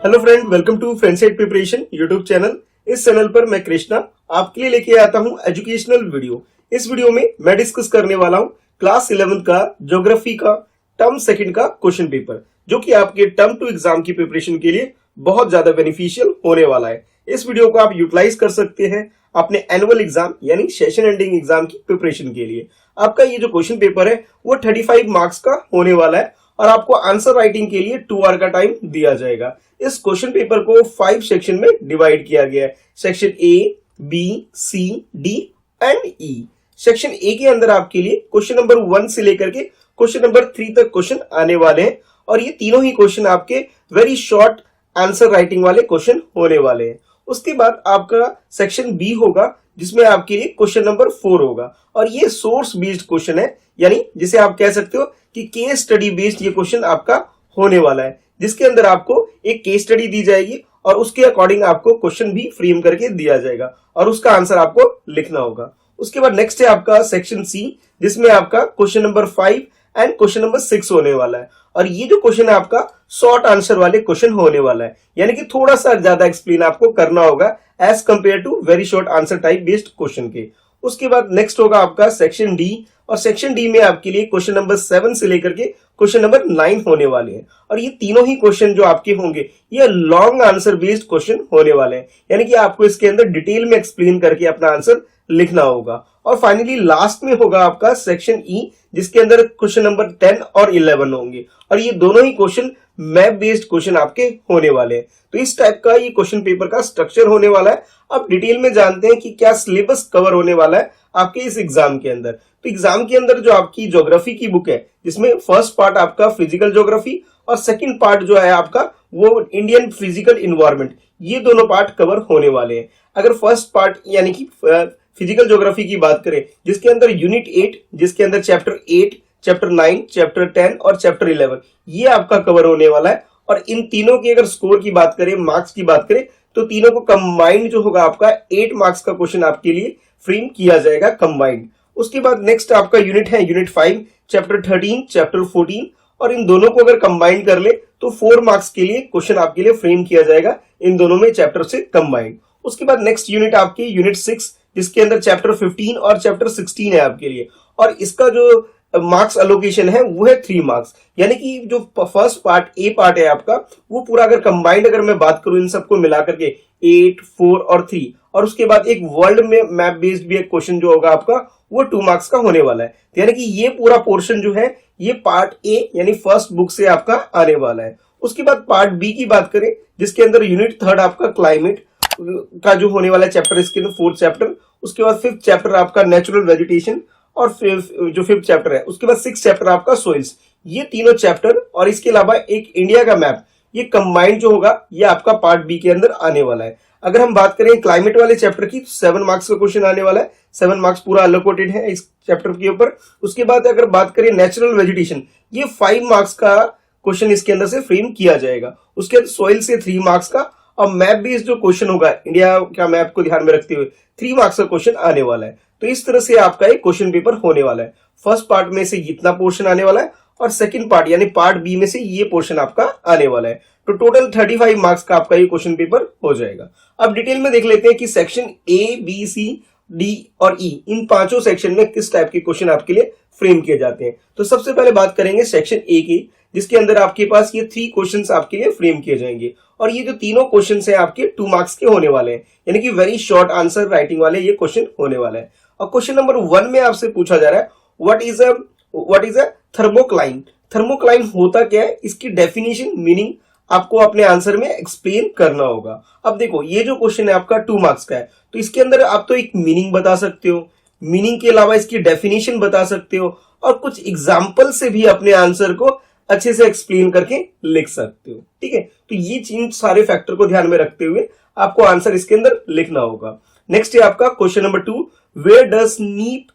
Hello friend, welcome to फ्रेंडसेट preparation YouTube channel. इस channel पर मैं कृष्णा आपके लिए लेके आता हूं एजुकेशनल वीडियो। इस वीडियो में मैं डिस्कस करने वाला हूं क्लास 11 का ज्योग्राफी का टर्म सेकंड का क्वेश्चन पेपर, जो कि आपके टर्म टू एग्जाम की प्रिपरेशन के लिए बहुत ज्यादा बेनिफिशियल होने वाला है। इस वीडियो को आप यूटिलाइज कर सकते हैं अपने एनुअल एग्जाम यानी सेशन एंडिंग एग्जाम की प्रिपरेशन के लिए। आपका ये जो क्वेश्चन पेपर है वो 35 मार्क्स का होने वाला है और आपको आंसर राइटिंग के लिए 2 आवर का टाइम दिया जाएगा। इस क्वेश्चन पेपर को 5 सेक्शन में डिवाइड किया गया है। Section A, B, C, D and E. Section A के अंदर आपके लिए क्वेश्चन नंबर 1 से लेकर के क्वेश्चन नंबर 3 तक क्वेश्चन आने वाले हैं और ये तीनों ही क्वेश्चन आपके वेरी शॉर्ट आंसर राइटिंग वाले क्वेश्चन होने वाले हैं। उसके बाद आपका सेक्शन बी होगा जिसमें आपके लिए क्वेश्चन नंबर 4 होगा और ये सोर्स बेस्ड क्वेश्चन है, यानी जिसे आप कह सकते हो कि केस स्टडी बेस्ड ये क्वेश्चन आपका होने वाला है, जिसके अंदर आपको एक केस स्टडी दी जाएगी और उसके अकॉर्डिंग आपको क्वेश्चन भी फ्रेम करके दिया जाएगा और उसका आंसर आपको लिखना होगा। उसके बाद नेक्स्ट है आपका सेक्शन सी, जिसमें आपका question number 5 and question number 6 होने वाला है और ये जो क्वेश्चन है आपका शॉर्ट आंसर वाले क्वेश्चन होने वाला है, यानी कि थोड़ा सा ज्यादा एक्सप्लेन आपको करना होगा as compare to very short answer type based question के। उसके बाद नेक्स्ट होगा आपका सेक्शन डी और सेक्शन डी में आपके लिए क्वेश्चन नंबर 7 से लेकर के क्वेश्चन नंबर 9 होने वाले हैं और ये तीनों ही क्वेश्चन जो आपके होंगे ये लॉन्ग आंसर बेस्ड क्वेश्चन होने वाले हैं, यानी कि आपको इसके अंदर डिटेल में एक्सप्लेन करके अपना आंसर लिखना होगा। और फाइनली लास्ट में होगा आपका सेक्शन ई, जिसके अंदर क्वेश्चन नंबर 10 और 11 होंगे और ये दोनों ही क्वेश्चन मैप बेस्ड क्वेश्चन आपके होने वाले हैं। तो इस टाइप का ये क्वेश्चन पेपर का स्ट्रक्चर होने वाला है। अब डिटेल में जानते हैं कि क्या सिलेबस कवर होने वाला है आपके इस एग्जाम के अंदर। तो एग्जाम के अंदर जो आपकी ज्योग्राफी की बुक है, जिसमें फर्स्ट पार्ट आपका फिजिकल ज्योग्राफी और सेकंड पार्ट जो है आपका वो इंडियन फिजिकल इन्वायरमेंट, ये दोनों पार्ट कवर होने वाले हैं। अगर फर्स्ट पार्ट यानी कि फिजिकल ज्योग्राफी की बात करें, जिसके अंदर यूनिट 8, जिसके अंदर चैप्टर 8, चैप्टर 9, चैप्टर 10 और चैप्टर 11 ये आपका कवर होने वाला है और इन तीनों की अगर स्कोर की बात करें, मार्क्स की बात करें, तो तीनों को कंबाइंड जो होगा आपका 8 मार्क्स का क्वेश्चन आपके लिए फ्रेम किया जाएगा कंबाइंड। उसके बाद नेक्स्ट आपका यूनिट है यूनिट 5, चैप्टर 13, चैप्टर 14 और इन दोनों को अगर कंबाइंड कर ले तो 4 मार्क्स के लिए क्वेश्चन आपके लिए फ्रेम किया जाएगा इन दोनों में चैप्टर से कंबाइंड। उसके बाद नेक्स्ट यूनिट आपकी यूनिट 6, जिसके अंदर चैप्टर 15 और चैप्टर 16 है आपके लिए और इसका जो मार्क्स एलोकेशन है वो है 3 मार्क्स, यानी कि जो फर्स्ट पार्ट ए पार्ट है आपका वो पूरा अगर कंबाइंड अगर मैं बात करूं इन सबको मिला करके 8, 4 और 3 और उसके बाद एक वर्ल्ड में मैप बेस्ड भी एक क्वेश्चन जो होगा आपका वो 2 मार्क्स का होने वाला है। यानी कि ये पूरा पोर्शन जो है ये पार्ट ए यानी फर्स्ट बुक से आपका आने वाला है। उसके बाद पार्ट बी की बात करें, जिसके अंदर यूनिट 3 आपका क्लाइमेट का जो होने वाला चैप्टर, इसके अंदर 4th चैप्टर, उसके बाद 5th चैप्टर आपका नेचुरल वेजिटेशन और जो 5th चैप्टर है, उसके बाद 6th चैप्टर आपका सोइल्स। ये तीनों चैप्टर और इसके अलावा एक इंडिया का मैप, ये कंबाइंड जो होगा ये आपका पार्ट बी के अंदर आने वाला है। अगर हम बात करें क्लाइमेट वाले चैप्टर की, 7 मार्क्स का क्वेश्चन आने वाला है, 7 मार्क्स पूरा अलोकेटेड है इस चैप्टर के ऊपर। उसके बाद अगर बात करें नेचुरल वेजिटेशन, ये 5 मार्क्स का क्वेश्चन इसके अंदर से फ्रेम किया जाएगा। उसके बाद सोइल से 3 मार्क्स का और मैप बेस्ड जो क्वेश्चन होगा इंडिया का मैप को ध्यान में रखते हुए 3 मार्क्स का क्वेश्चन आने वाला है। तो इस तरह से आपका एक क्वेश्चन पेपर होने वाला है। फर्स्ट पार्ट में से इतना पोर्शन आने वाला है और सेकंड पार्ट यानी पार्ट बी में से ये पोर्शन आपका आने वाला है। तो टोटल 35 मार्क्स का आपका ये क्वेश्चन पेपर हो जाएगा। अब डिटेल में देख लेते हैं कि section A, B, C, D और ई, इन पांचों सेक्शन में किस टाइप के क्वेश्चन आपके लिए फ्रेम किए जाते हैं। तो सबसे पहले बात करेंगे सेक्शन ए की, जिसके अंदर आपके पास ये 3 क्वेश्चंस आपके लिए फ्रेम किए जाएंगे और ये जो तीनों क्वेश्चंस हैं आपके 2 मार्क्स के होने वाले हैं, यानी कि वेरी शॉर्ट आंसर राइटिंग वाले ये क्वेश्चन होने वाला है। और क्वेश्चन नंबर 1 में आपसे पूछा जा रहा है what is a thermocline. Thermocline होता क्या है, इसकी डेफिनेशन मीनिंग आपको अपने आंसर में एक्सप्लेन करना होगा। अब देखो ये जो क्वेश्चन है आपका 2 मार्क्स का है, तो इसके अंदर आप तो एक मीनिंग बता सकते हो, मीनिंग के अलावा इसकी डेफिनेशन बता सकते हो और कुछ एग्जाम्पल से भी अपने आंसर को अच्छे से एक्सप्लेन करके लिख सकते हो। ठीक है, तो ये इन सारे फैक्टर को ध्यान में रखते हुए आपको आंसर इसके अंदर लिखना होगा। नेक्स्ट है आपका क्वेश्चन नंबर 2, वेयर डज नीप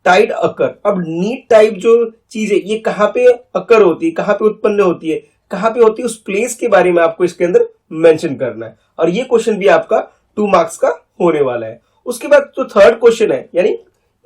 टाइड अकर। अब नीट टाइप जो चीज है ये कहां पे अकर होती है, कहां पे उत्पन्न होती है, कहां पे होती है, उस प्लेस के बारे में आपको इसके अंदर मेंशन करना है और ये क्वेश्चन भी आपका 2 मार्क्स का होने वाला है। उसके बाद जो थर्ड क्वेश्चन है, यानी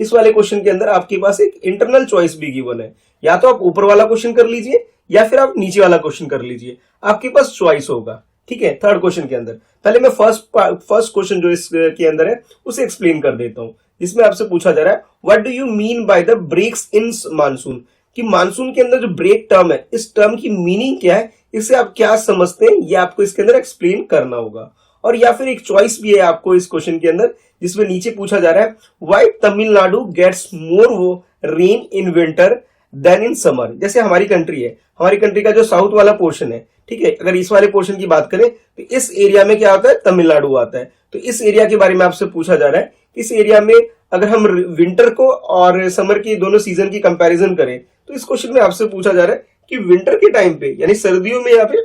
इस वाले क्वेश्चन के अंदर आपके पास एक इंटरनल चॉइस भी गिवन है, या तो आप ऊपर वाला क्वेश्चन कर लीजिए या फिर आप नीचे वाला क्वेश्चन कर लीजिए, आपके पास चॉइस होगा। ठीक है, थर्ड क्वेश्चन के अंदर पहले मैं फर्स्ट क्वेश्चन जो इसके अंदर है उसे एक्सप्लेन कर देता हूं। इसमें आपसे पूछा जा रहा है what do you mean by the breaks in monsoon, कि मानसून के अंदर जो ब्रेक टर्म है इस टर्म की मीनिंग क्या है, इससे आप क्या समझते हैं, ये आपको इसके अंदर एक्सप्लेन करना होगा। और या फिर एक चॉइस भी है आपको इस क्वेश्चन के अंदर, जिसमें नीचे पूछा जा रहा है why Tamil Nadu gets more rain in winter than in summer. जैसे हमारी कंट्री है, हमारी कंट्री का जो साउथ वाला पोर्शन है, ठीक है, अगर इस वाले पोर्शन की बात करें तो इस एरिया में क्या आता है, तमिलनाडु आता है। तो इस एरिया के बारे में आपसे पूछा जा रहा है, इस एरिया में अगर हम विंटर को और समर की दोनों सीजन की कंपैरिजन करें तो इस क्वेश्चन में आपसे पूछा जा रहा है कि विंटर के टाइम पे यानी सर्दियों में यहाँ पे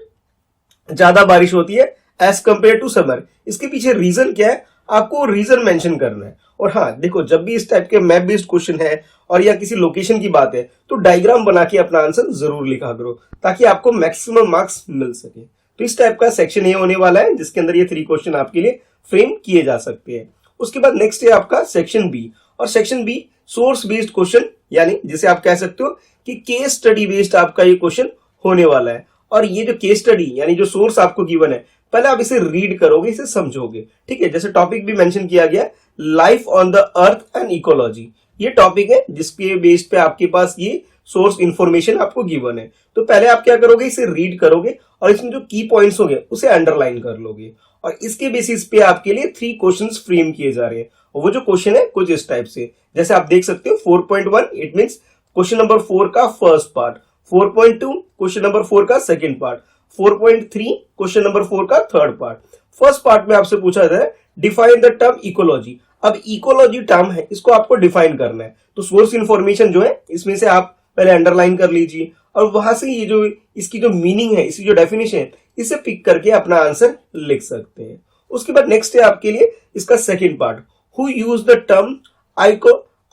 ज्यादा बारिश होती है एज कंपेयर टू समर। इसके पीछे रीजन क्या है, आपको रीजन मेंशन करना है। और हाँ देखो, जब भी इस टाइप के मैप बेस्ड क्वेश्चन है और या किसी लोकेशन की बात है तो डायग्राम बना के अपना आंसर जरूर लिखा करो ताकि आपको मैक्सिमम मार्क्स मिल सके। तो इस टाइप का सेक्शन ये होने वाला है जिसके अंदर ये 3 क्वेश्चन आपके लिए फ्रेम किए जा सकते हैं। उसके बाद नेक्स्ट है आपका सेक्शन बी, और section be source based question, यानी जिसे आप कह सकते हो कि केस स्टडी बेस्ड आपका ये क्वेश्चन होने वाला है। और ये जो केस स्टडी यानी जो सोर्स आपको गिवन है, पहले आप इसे रीड करोगे, इसे समझोगे, ठीक है। जैसे टॉपिक भी मेंशन किया गया, life on the earth and ecology, ये टॉपिक है जिसके बेस पे आपके पास ये सोर्स इंफॉर्मेशन आपको गिवन है। तो पहले आप क्या करोगे, इसे रीड करोगे और इसमें जो की पॉइंट्स होंगे उसे अंडरलाइन कर लोगे, और इसके बेसिस पे आपके लिए 3 क्वेश्चंस फ्रेम किए जा रहे हैं। और वो जो क्वेश्चन है कुछ इस टाइप से, जैसे आप देख सकते हो 4.1 इट मींस क्वेश्चन नंबर 4 का फर्स्ट पार्ट, 4.2 क्वेश्चन नंबर 4 का सेकंड पार्ट, 4.3 क्वेश्चन नंबर 4 का थर्ड पार्ट। फर्स्ट पार्ट में आपसे पूछा जाता है डिफाइन द टर्म इकोलॉजी। अब इकोलॉजी टर्म है, इसको आपको डिफाइन करना है। तो सोर्स इंफॉर्मेशन जो है इसमें से आप पहले अंडरलाइन कर लीजिए और वहां से ये जो इसकी जो मीनिंग है, इसकी जो डेफिनेशन है, इसे पिक करके अपना आंसर लिख सकते हैं। उसके बाद नेक्स्ट है आपके लिए इसका second part, who use the term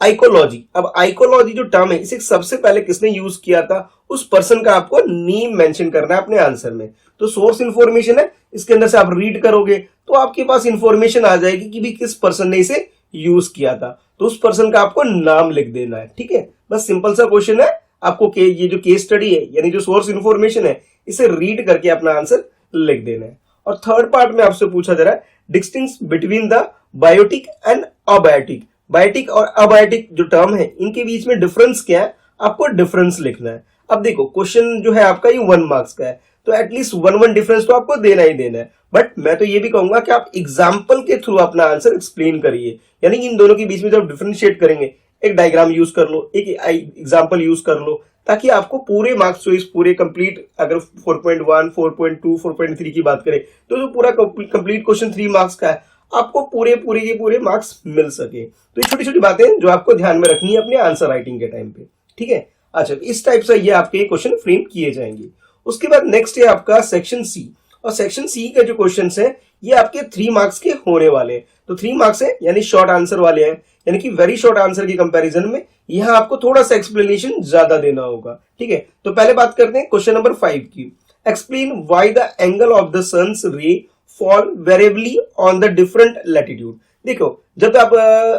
ecology. अब आइकोलॉजी जो टर्म है इसे सबसे पहले किसने यूज किया था, उस पर्सन का आपको नेम मेंशन करना है अपने आंसर में। तो सोर्स इंफॉर्मेशन है, इसके अंदर से आप रीड करोगे तो आपके पास इंफॉर्मेशन आ जाएगी कि भी किस पर्सन ने इसे यूज किया था। तो उस पर्सन का आपको नाम लिख देना है, ठीक है। बस सिंपल सा क्वेश्चन है, आपको ये जो केस स्टडी है यानी जो सोर्स इंफॉर्मेशन है इसे रीड करके अपना आंसर लिख देना है। और थर्ड पार्ट में आपसे पूछा जा रहा है distinguish between the biotic and abiotic. Biotic और अबायोटिक जो टर्म है इनके बीच में डिफरेंस क्या है, आपको डिफरेंस लिखना है। अब देखो क्वेश्चन जो है आपका ये 1 मार्क्स का है, तो एटलीस्ट 1 डिफरेंस तो आपको देना ही देना है। बट मैं तो ये भी कहूंगा कि आप एग्जाम्पल के थ्रू अपना आंसर एक्सप्लेन करिए, यानी कि इन दोनों के बीच में जब डिफरेंशिएट करेंगे एक डायग्राम यूज कर लो, एक एग्जाम्पल यूज कर लो, ताकि आपको पूरे मार्क्स जो इस पूरे कंप्लीट, अगर 4.1, 4.2, 4.3 की बात करें तो जो पूरा कंप्लीट क्वेश्चन 3 मार्क्स का है, आपको पूरे मार्क्स मिल सके। तो ये छोटी छोटी बातें जो आपको ध्यान में रखनी है अपने आंसर राइटिंग के टाइम पे, ठीक है। अच्छा, इस टाइप से ये आपके क्वेश्चन फ्रेम किए जाएंगे। उसके बाद नेक्स्ट है आपका सेक्शन सी, और सेक्शन सी के जो क्वेश्चन है ये आपके 3 मार्क्स के होने वाले हैं। तो 3 मार्क्स है यानी शॉर्ट आंसर वाले हैं, यानी कि वेरी शॉर्ट आंसर की कंपैरिजन में यहां आपको थोड़ा सा एक्सप्लेनेशन ज्यादा देना होगा, ठीक है। तो पहले बात करते हैं क्वेश्चन नंबर 5 की। Explain why the angle of the sun's ray fall variably on the different latitude. देखो, जब आप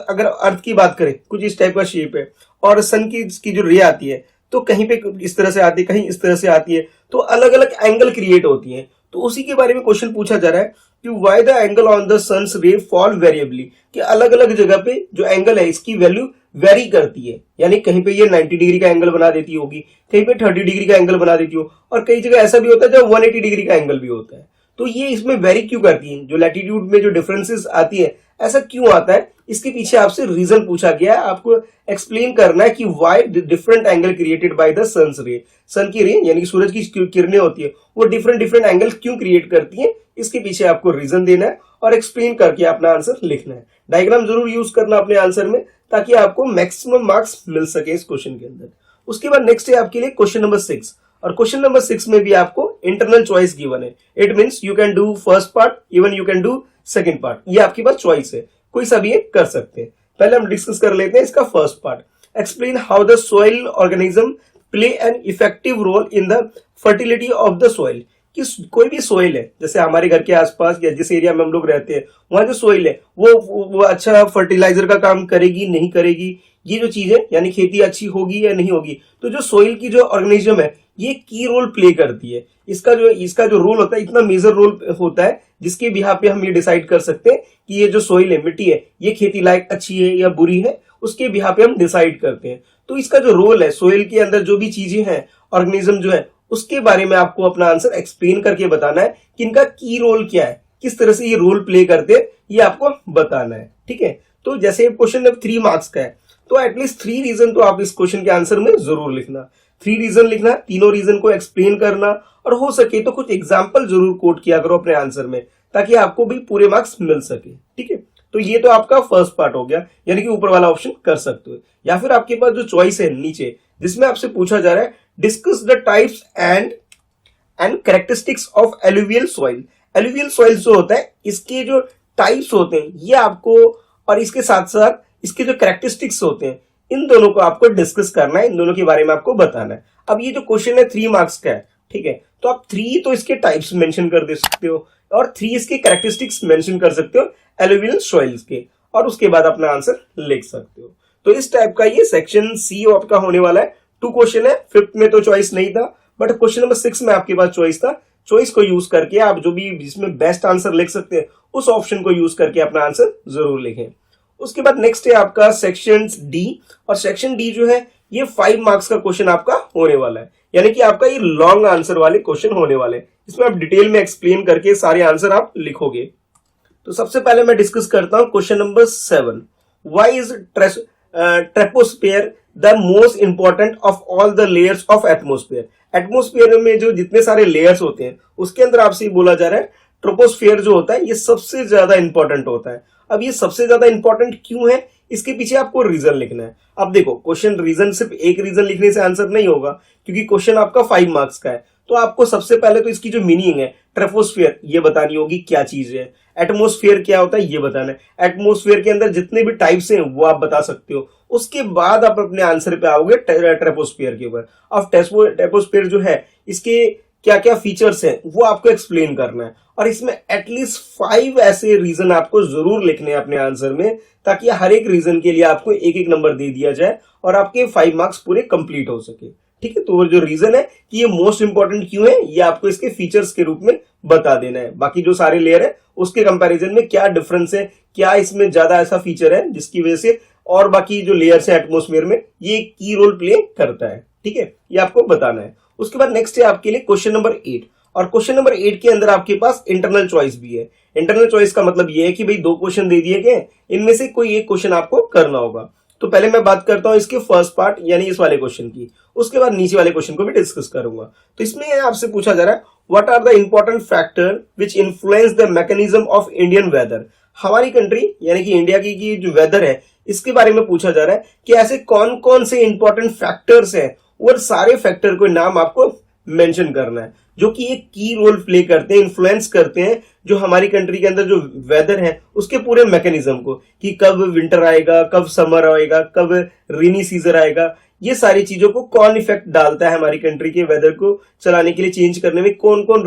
अगर अर्थ की बात करें, कुछ इस टाइप का शेप है और सन की जो रे आती है तो कहीं पे इस तरह से आती है, कहीं इस तरह से आती है, तो अलग अलग एंगल क्रिएट होती है। तो उसी के बारे में क्वेश्चन पूछा जा रहा है कि why the angle on the sun's ray fall variably, कि अलग अलग जगह पे जो एंगल है इसकी वैल्यू वेरी करती है, यानी कहीं पे ये 90 डिग्री का एंगल बना देती होगी, कहीं पे 30 डिग्री का एंगल बना देती हो, और कई जगह ऐसा भी होता है जब 180 डिग्री का एंगल भी होता है। तो ये इसमें वेरी क्यों करती है, जो लैटिट्यूड में जो डिफरेंसेस आती है ऐसा क्यों आता है, इसके पीछे आपसे रीजन पूछा गया है। आपको एक्सप्लेन करना है कि why different angle created by the sun's ray, sun की रे यानी कि सूरज की किरणें होती है वो डिफरेंट एंगल क्यों क्रिएट करती है, इसके पीछे आपको रीजन देना है और एक्सप्लेन करके अपना आंसर लिखना है। डायग्राम जरूर यूज करना अपने आंसर में ताकि आपको मैक्सिमम मार्क्स मिल सके इस क्वेश्चन के अंदर। उसके बाद नेक्स्ट है आपके लिए क्वेश्चन नंबर 6, और क्वेश्चन नंबर 6 में भी आपको इंटरनल चॉइस गिवन है। It means you can do first part, even you can do second part, ये आपके पास चॉइस है, कोई सा भी ये कर सकते हैं। पहले हम डिस्कस कर लेते हैं इसका first part. Explain how the soil organism play an effective role in the fertility of the soil. कि कोई भी सोइल है, जैसे हमारे घर के आसपास या जिस एरिया में हम लोग रहते हैं वहां जो सोइल है वो अच्छा फर्टिलाइजर का काम करेगी नहीं करेगी, ये जो चीज है यानी खेती अच्छी होगी या नहीं होगी। तो जो सोइल की जो ऑर्गेनिज्म है ये की रोल प्ले करती है। इसका जो रोल होता है इतना मेजर रोल होता है जिसके बिहाफ पे हम ये डिसाइड कर सकते हैं कि ये जो सोइल है, मिट्टी है, ये खेती लायक अच्छी है या बुरी है, उसके बिहाफ पे हम डिसाइड करते हैं। तो इसका जो रोल है, सोइल के अंदर जो भी चीजें हैं, ऑर्गेनिज्म जो है, उसके बारे में आपको अपना आंसर एक्सप्लेन करके बताना है कि इनका की रोल क्या है, किस तरह से ये रोल प्ले करते हैं, ये आपको बताना है। ठीक है, तो जैसे क्वेश्चन 3 मार्क्स का है तो एटलीस्ट 3 रीजन तो आप इस क्वेश्चन के आंसर में जरूर लिखना। 3 रीजन लिखना, तीनों रीजन को एक्सप्लेन करना, और हो सके तो कुछ एग्जाम्पल जरूर कोट किया करो अपने आंसर में, ताकि आपको भी पूरे मार्क्स मिल सके। ठीक है, तो ये तो आपका फर्स्ट पार्ट हो गया, यानी कि ऊपर वाला ऑप्शन कर सकते हो। या फिर आपके पास जो चॉइस है नीचे, जिसमें आपसे पूछा जा रहा है discuss the types and characteristics of alluvial soil. Alluvial soil जो होता है इसके जो टाइप्स होते हैं ये आपको, और इसके साथ साथ इसके जो कैरेक्टरिस्टिक्स होते हैं, इन दोनों को आपको डिस्कस करना है, इन दोनों के बारे में आपको बताना है। अब ये जो क्वेश्चन है 3 मार्क्स का है, ठीक है, तो आप 3 तो इसके टाइप्स मेंशन कर दे सकते हो और 3 इसके कैरेक्टरिस्टिक्स मेंशन कर सकते हो एलुवियल सॉइल्स के, और उसके बाद अपना आंसर लिख सकते हो। तो इस टाइप का ये सेक्शन सी आपका होने वाला है। 2 क्वेश्चन है, 5th में तो चॉइस नहीं था, बट क्वेश्चन नंबर 6 में आपके पास चॉइस था। चॉइस को यूज करके आप जो भी जिसमें बेस्ट आंसर लिख सकते हैं उस ऑप्शन को यूज करके अपना आंसर जरूर लिखें। उसके बाद नेक्स्ट है आपका सेक्शन डी, और सेक्शन डी जो है ये 5 मार्क्स का क्वेश्चन आपका होने वाला है, यानी कि आपका ये लॉन्ग आंसर वाले क्वेश्चन होने वाले हैं। इसमें आप डिटेल में एक्सप्लेन करके सारे आंसर आप लिखोगे। तो सबसे पहले मैं डिस्कस करता हूं question number 7, why is troposphere the most important of all the layers of atmosphere. Atmosphere में जो जितने सारे लेयर्स होते हैं उसके अंदर आपसे बोला जा रहा है ट्रोपोस्फियर जो होता है ये सबसे ज्यादा इंपॉर्टेंट होता है। अब ये सबसे ज्यादा इंपॉर्टेंट क्यों है, इसके पीछे आपको रीजन लिखना है। अब देखो क्वेश्चन रीजन सिर्फ एक रीजन लिखने से आंसर नहीं होगा, क्योंकि क्वेश्चन आपका 5 मार्क्स का है। तो आपको सबसे पहले तो इसकी जो मीनिंग है ट्रोपोस्फियर ये बतानी होगी क्या चीज है, एटमोस्फियर क्या होता है ये बताना है, एटमोस्फियर के अंदर जितने भी टाइप्स हैं वो आप बता सकते हो। उसके बाद आप अपने आंसर पे आओगे ट्रोपोस्फियर के ऊपर। अब ट्रोपोस्फियर जो है इसके क्या क्या फीचर्स हैं वो आपको एक्सप्लेन करना है, और इसमें एटलीस्ट 5 ऐसे रीजन आपको जरूर लिखने हैं अपने आंसर में, ताकि हर एक रीजन के लिए आपको एक एक नंबर दे दिया जाए और आपके 5 मार्क्स पूरे कंप्लीट हो सके। ठीक है, तो वो जो रीजन है कि ये मोस्ट इंपॉर्टेंट क्यों है ये आपको इसके फीचर्स के रूप में बता देना है। बाकी जो सारे लेयर है उसके कंपैरिजन में क्या डिफरेंस है, क्या इसमें ज्यादा ऐसा फीचर है जिसकी वजह से और बाकी जो लेयर्स है एटमोस्फेयर में ये की रोल प्ले करता है। ठीक है, ये आपको बताना है। उसके बाद नेक्स्ट है आपके लिए क्वेश्चन नंबर 8, और क्वेश्चन नंबर 8 के अंदर आपके पास इंटरनल चॉइस भी है। इंटरनल चॉइस का मतलब ये है कि भाई 2 क्वेश्चन दे दिए गए, इनमें से कोई एक क्वेश्चन आपको करना होगा। तो पहले मैं बात करता हूं इसके फर्स्ट पार्ट यानी इस वाले क्वेश्चन की, उसके बाद नीचे वाले क्वेश्चन को भी डिस्कस करूंगा। तो इसमें आपसे पूछा जा रहा है what are the important factor which influence the mechanism of Indian weather. हमारी कंट्री यानी कि इंडिया की जो वेदर है इसके बारे में पूछा जा रहा है कि ऐसे कौन कौन से इंपॉर्टेंट फैक्टर्स हैं, और सारे फैक्टर को नाम आपको मेंशन करना है जो कि एक की रोल प्ले करते हैं, इन्फ्लुएंस करते हैं जो हमारी कंट्री के अंदर जो वेदर है उसके पूरे मैकेनिज्म को, कि कब विंटर आएगा, कब समर आएगा, कब रेनी सीजन आएगा, ये सारी चीजों को कौन इफेक्ट डालता है हमारी कंट्री के वेदर को चलाने के लिए, चेंज करने में कौन कौन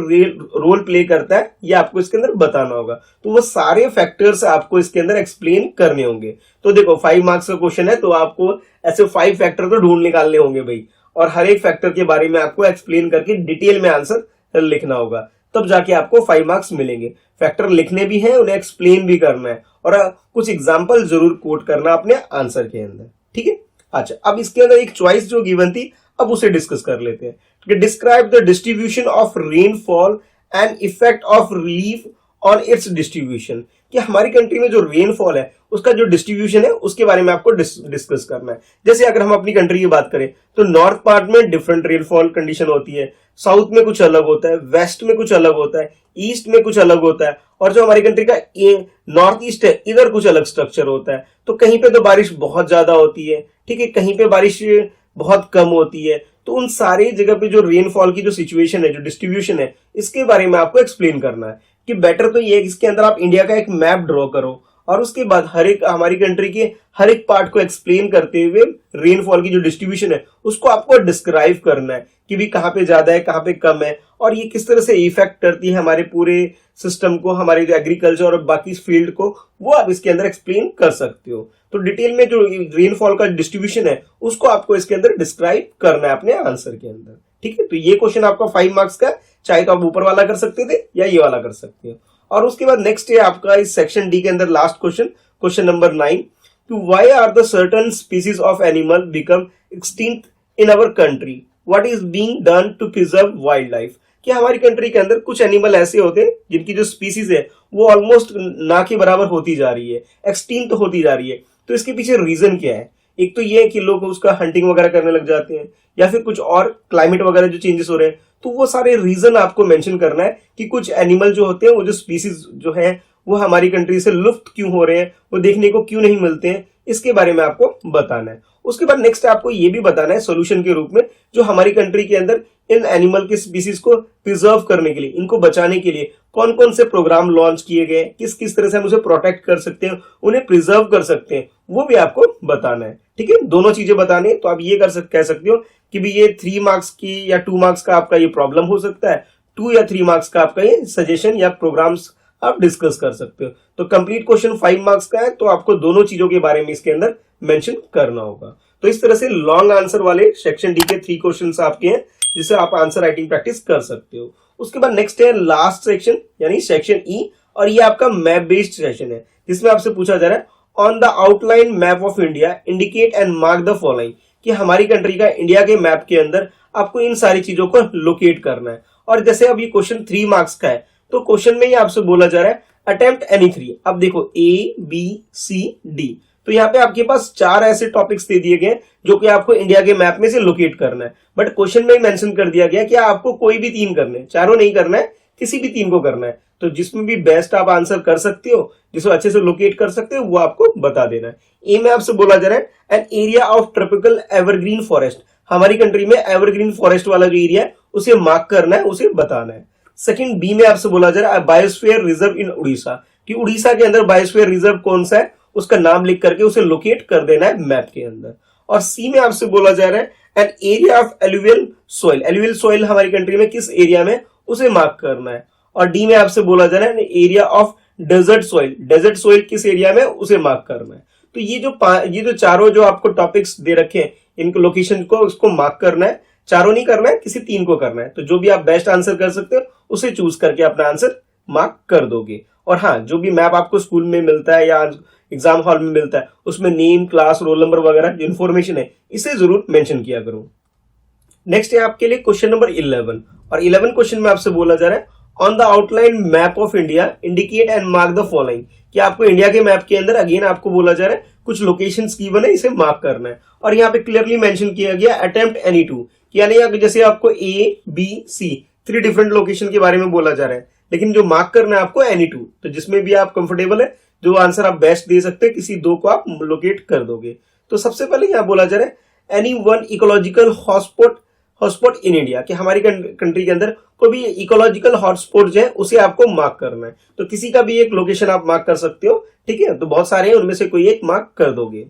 रोल प्ले करता है, ये आपको इसके अंदर बताना होगा। तो वो सारे फैक्टर्स आपको इसके अंदर एक्सप्लेन करने होंगे। तो देखो 5 मार्क्स का क्वेश्चन है तो आपको ऐसे 5 फैक्टर तो ढूंढ निकालने होंगे भाई, और हर एक फैक्टर के बारे में आपको एक्सप्लेन करके डिटेल में आंसर लिखना होगा, तब जाके आपको 5 मार्क्स मिलेंगे। फैक्टर लिखने भी हैं, उन्हें एक्सप्लेन भी करना है, और कुछ एग्जांपल जरूर कोट करना अपने आंसर के अंदर। ठीक है, अच्छा अब इसके अंदर एक चॉइस जो गिवन थी अब उसे डिस्कस कर लेते हैं। Describe the distribution of rainfall and effect of relief on it's distribution, कि हमारी कंट्री में जो रेनफॉल है उसका जो डिस्ट्रीब्यूशन है उसके बारे में आपको डिस्कस करना है। जैसे अगर हम अपनी कंट्री की बात करें तो नॉर्थ पार्ट में डिफरेंट रेनफॉल कंडीशन होती है, साउथ में कुछ अलग होता है, वेस्ट में कुछ अलग होता है, ईस्ट में कुछ अलग होता है, और जो हमारी कंट्री का नॉर्थ ईस्ट है इधर कुछ अलग स्ट्रक्चर होता है। तो कहीं पे तो बारिश बहुत ज्यादा होती है, ठीक है, कहीं पे बारिश बहुत कम होती है। तो उन सारी जगह पे जो रेनफॉल की जो सिचुएशन है, जो डिस्ट्रीब्यूशन है, इसके बारे में आपको एक्सप्लेन करना है। कि बेटर तो ये है कि इसके अंदर आप इंडिया का एक मैप ड्रॉ करो और उसके बाद हर एक हमारी कंट्री के हर एक पार्ट को एक्सप्लेन करते हुए रेनफॉल की जो डिस्ट्रीब्यूशन है उसको आपको डिस्क्राइब करना है कि भी कहाँ पे ज्यादा है, कहाँ पे कम है, और ये किस तरह से इफेक्ट करती है हमारे पूरे सिस्टम को, हमारे जो एग्रीकल्चर और बाकी फील्ड को, वो आप इसके अंदर एक्सप्लेन कर सकते हो। तो डिटेल में जो रेनफॉल का डिस्ट्रीब्यूशन है उसको आपको इसके अंदर डिस्क्राइब करना है अपने आंसर के अंदर। ठीक है, तो ये क्वेश्चन आपका 5 मार्क्स का, चाहे तो आप ऊपर वाला कर सकते थे या ये वाला कर सकते हो। और उसके बाद नेक्स्ट है आपका इस सेक्शन डी के अंदर last question, question number 9, to why are the certain species of animal become extinct in our country, what is being done to preserve wildlife। कि हमारी कंट्री के अंदर कुछ एनिमल ऐसे होते हैं जिनकी जो स्पीसीज है वो ऑलमोस्ट ना के बराबर होती जा रही है, एक्सटिंक्ट होती जा रही है। तो इसके पीछे रीजन क्या है? एक तो ये है कि लोग उसका हंटिंग वगैरह करने लग जाते हैं, या फिर कुछ और क्लाइमेट वगैरह जो चेंजेस हो रहे हैं। तो वो सारे रीजन आपको मेंशन करना है कि कुछ एनिमल जो होते हैं, वो जो स्पीसीज जो है वो हमारी कंट्री से लुप्त क्यों हो रहे हैं, वो देखने को क्यों नहीं मिलते हैं, इसके बारे में आपको बताना है। उसके बाद नेक्स्ट आपको ये भी बताना है सोल्यूशन के रूप में, जो हमारी कंट्री के अंदर इन एनिमल के स्पीसीज को प्रिजर्व करने के लिए, इनको बचाने के लिए कौन कौन से प्रोग्राम लॉन्च किए गए, किस किस तरह से हम उसे प्रोटेक्ट कर सकते हैं, उन्हें प्रिजर्व कर सकते हैं, वो भी आपको बताना है। ठीक है, दोनों चीजें बताने। तो आप ये कह सकते हो कि भी ये 3 मार्क्स की या 2 मार्क्स का आपका ये प्रॉब्लम हो सकता है, 2 या 3 मार्क्स का आपका ये सजेशन या प्रोग्राम्स आप डिस्कस कर सकते हो। तो कंप्लीट क्वेश्चन 5 मार्क्स का है, तो आपको दोनों चीजों के बारे में इसके अंदर मेंशन करना होगा। तो इस तरह से लॉन्ग आंसर वाले सेक्शन डी के 3 क्वेश्चंस आपके हैं, जिससे आप आंसर राइटिंग प्रैक्टिस कर सकते हो। उसके बाद नेक्स्ट है लास्ट सेक्शन, यानी सेक्शन ई, और ये आपका मैप बेस्ड सेशन है, जिसमें आपसे पूछा जा रहा है on the outline map of India indicate and mark the following, कि हमारी कंट्री का इंडिया के मैप के अंदर आपको इन सारी चीजों को लोकेट करना है। और जैसे अब ये क्वेश्चन 3 मार्क्स का है, तो क्वेश्चन में ही आपसे बोला जा रहा है अटेम्प्ट एनी 3। अब देखो ए बी सी डी, तो यहाँ पे आपके पास 4 ऐसे टॉपिक्स दे दिए गए जो कि आपको इंडिया के मैप में से लोकेट करना है। बट क्वेश्चन में ही मेंशन कर दिया गया कि आपको कोई भी 3 करने, चारों नहीं करना है, किसी भी 3 को करना है। तो जिसमें भी बेस्ट आप आंसर कर सकते हो, जिसको अच्छे से लोकेट कर सकते हो, वो आपको बता देना है। ए में आपसे बोला जा रहा है an area of tropical evergreen forest, हमारी कंट्री में एवरग्रीन फॉरेस्ट वाला जो एरिया है उसे मार्क करना है, उसे बताना है। सेकंड बी में आपसे बोला जा रहा है बायोस्फीयर रिजर्व इन उड़ीसा, कि उड़ीसा के अंदर बायोस्फीयर रिजर्व कौन सा है उसका नाम लिख करके उसे लोकेट कर देना है मैप के अंदर। और सी में आपसे बोला जा रहा है an area of alluvial soil, alluvial soil हमारी कंट्री में किस एरिया में, उसे मार्क करना है। और डी में आपसे बोला जा रहा है area of desert soil, desert soil किस एरिया में, उसे मार्क करना है। तो ये जो चारों जो आपको टॉपिक्स दे रखे हैं, इनको लोकेशन को उसको मार्क करना है, चारों नहीं करना है, किसी 3 को करना है। तो जो भी आप बेस्ट आंसर कर सकते हो उसे चूज करके अपना आंसर मार्क कर दोगे। और हाँ, जो भी मैप आपको स्कूल में मिलता है या एग्जाम हॉल में मिलता है, उसमें नेम, क्लास, रोल नंबर वगैरह जो इन्फॉर्मेशन है, इसे जरूर मेंशन किया करो। नेक्स्ट है आपके लिए क्वेश्चन नंबर 11, और 11 क्वेश्चन में आपसे बोला जा रहा है on the outline map of India indicate and mark the following, कि आपको इंडिया के मैप के अंदर अगेन आपको बोला जा रहा है कुछ लोकेशंस गिवन है, इसे मार्क करना है। और यहाँ पे क्लियरली मेंशन किया गया अटेम्प्ट एनी 2, यानी जैसे आपको A B C 3 different location के बारे में बोला जा रहा है, लेकिन जो मार्क करना है आपको एनी 2। तो जिसमें भी आप कंफर्टेबल है, जो आंसर आप बेस्ट दे सकते हैं, किसी 2 को आप लोकेट कर दोगे। तो सबसे पहले यहाँ बोला जा रहा है any 1 ecological hotspot in India, कि हमारी कंट्री के अंदर कोई भी इकोलॉजिकल हॉटस्पॉट जो है उसे आपको मार्क करना है। तो किसी का भी एक लोकेशन आप मार्क कर सकते हो। ठीक है, तो बहुत सारे हैं, उनमें से कोई एक मार्क कर दोगे।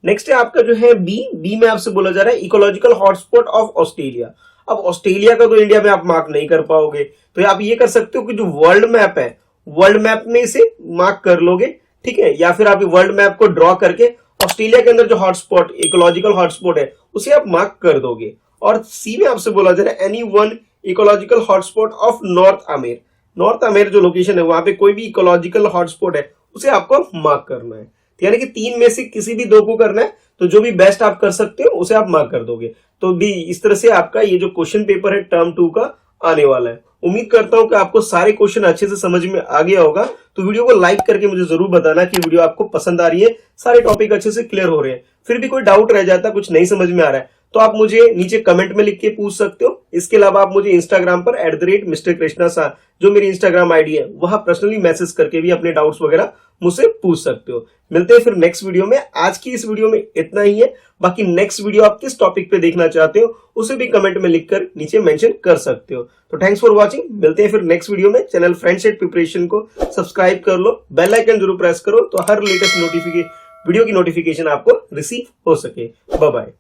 नेक्स्ट है आपका जो है बी में आपसे बोला जा रहा है इकोलॉजिकल हॉटस्पॉट ऑफ ऑस्ट्रेलिया। अब ऑस्ट्रेलिया का तो इंडिया में आप मार्क नहीं कर पाओगे, तो आप ये कर सकते हो कि जो वर्ल्ड मैप है, वर्ल्ड मैप में इसे मार्क कर लोगे। ठीक है, या फिर आप वर्ल्ड मैप को ड्रॉ करके ऑस्ट्रेलिया के अंदर जो हॉटस्पॉट, इकोलॉजिकल हॉटस्पॉट है, उसे आप मार्क कर दोगे। और सी में आपसे बोला जा रहा है any 1 ecological hotspot of North America, North America जो लोकेशन है वहां पे कोई भी इकोलॉजिकल हॉटस्पॉट है उसे आपको मार्क करना है। यानी कि 3 में से किसी भी 2 को करना है, तो जो भी बेस्ट आप कर सकते हो उसे आप मार्क कर दोगे। तो भी इस तरह से आपका ये जो क्वेश्चन पेपर है टर्म 2 का आने वाला है। उम्मीद करता हूं कि आपको सारे क्वेश्चन अच्छे से समझ में आ गया होगा। तो वीडियो को लाइक करके मुझे जरूर बताना कि वीडियो आपको पसंद आ रही है, सारे टॉपिक अच्छे से क्लियर हो रहे हैं। फिर भी कोई डाउट रह जाता, कुछ नहीं समझ में आ रहा है, तो आप मुझे नीचे कमेंट में लिख के पूछ सकते हो। इसके अलावा आप मुझे इंस्टाग्राम पर @Mr. Krishna Sa जो मेरी इंस्टाग्राम आईडी है वहां पर्सनली मैसेज करके भी अपने डाउट्स वगैरह मुझसे पूछ सकते हो। मिलते हैं फिर नेक्स्ट वीडियो में। आज की इस वीडियो में इतना ही है। बाकी नेक्स्ट वीडियो आप किस टॉपिक पे देखना चाहते हो उसे भी कमेंट में लिखकर नीचे मेंशन कर सकते हो। तो थैंक्स फॉर वॉचिंग। मिलते हैं फिर नेक्स्ट वीडियो में। चैनल फ्रेंडशिप प्रिपरेशन को सब्सक्राइब कर लो, बेल आइकन जरूर प्रेस करो तो हर लेटेस्ट वीडियो की नोटिफिकेशन आपको रिसीव हो सके। Bye bye.